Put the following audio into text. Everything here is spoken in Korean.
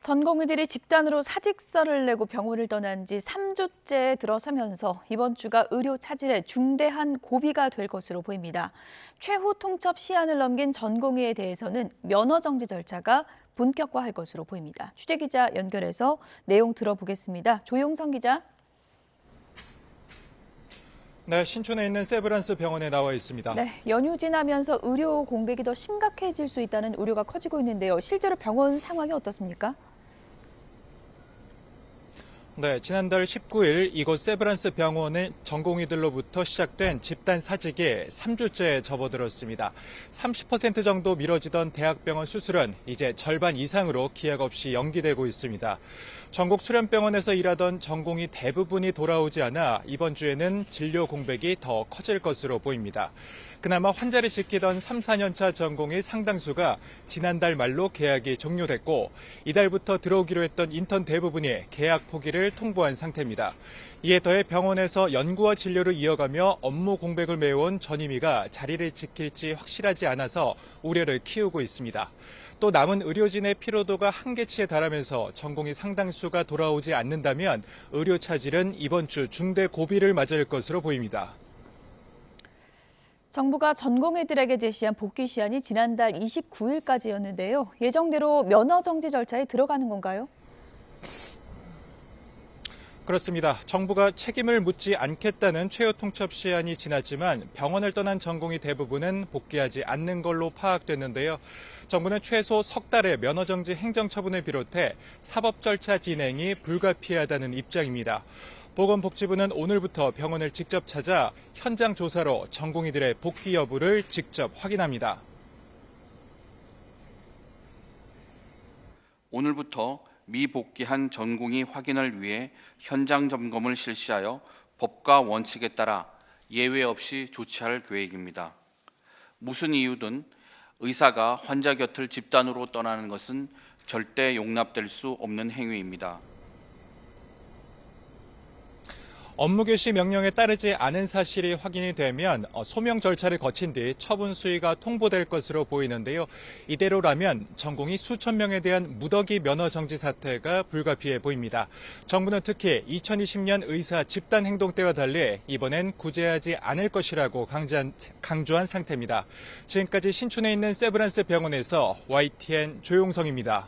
전공의들이 집단으로 사직서를 내고 병원을 떠난 지 3주째 들어서면서 이번 주가 의료 차질의 중대한 고비가 될 것으로 보입니다. 최후 통첩 시한을 넘긴 전공의에 대해서는 면허 정지 절차가 본격화할 것으로 보입니다. 취재기자 연결해서 내용 들어보겠습니다. 조용성 기자. 네, 신촌에 있는 세브란스 병원에 나와 있습니다. 네, 연휴 지나면서 의료 공백이 더 심각해질 수 있다는 우려가 커지고 있는데요. 실제로 병원 상황이 어떻습니까? 네, 지난달 19일 이곳 세브란스 병원의 전공의들로부터 시작된 집단 사직이 3주째 접어들었습니다. 30% 정도 미뤄지던 대학병원 수술은 이제 절반 이상으로 기약 없이 연기되고 있습니다. 전국 수련병원에서 일하던 전공의 대부분이 돌아오지 않아 이번 주에는 진료 공백이 더 커질 것으로 보입니다. 그나마 환자를 지키던 3, 4년차 전공의 상당수가 지난달 말로 계약이 종료됐고 이달부터 들어오기로 했던 인턴 대부분이 계약 포기를 통보한 상태입니다. 이에 더해 병원에서 연구와 진료를 이어가며 업무 공백을 메워온 전임의가 자리를 지킬지 확실하지 않아서 우려를 키우고 있습니다. 또 남은 의료진의 피로도가 한계치에 달하면서 전공의 상당수가 돌아오지 않는다면 의료 차질은 이번 주 중대 고비를 맞을 것으로 보입니다. 정부가 전공의들에게 제시한 복귀 시한이 지난달 29일까지였는데요. 예정대로 면허 정지 절차에 들어가는 건가요? 그렇습니다. 정부가 책임을 묻지 않겠다는 최후 통첩 시한이 지났지만 병원을 떠난 전공의 대부분은 복귀하지 않는 걸로 파악됐는데요. 정부는 최소 석 달의 면허 정지 행정 처분을 비롯해 사법 절차 진행이 불가피하다는 입장입니다. 보건복지부는 오늘부터 병원을 직접 찾아 현장 조사로 전공의들의 복귀 여부를 직접 확인합니다. 오늘부터 미복귀한 전공의 확인을 위해 현장 점검을 실시하여 법과 원칙에 따라 예외 없이 조치할 계획입니다. 무슨 이유든 의사가 환자 곁을 집단으로 떠나는 것은 절대 용납될 수 없는 행위입니다. 업무 개시 명령에 따르지 않은 사실이 확인이 되면 소명 절차를 거친 뒤 처분 수위가 통보될 것으로 보이는데요. 이대로라면 전공의 수천 명에 대한 무더기 면허 정지 사태가 불가피해 보입니다. 정부는 특히 2020년 의사 집단 행동 때와 달리 이번엔 구제하지 않을 것이라고 강조한 상태입니다. 지금까지 신촌에 있는 세브란스 병원에서 YTN 조용성입니다.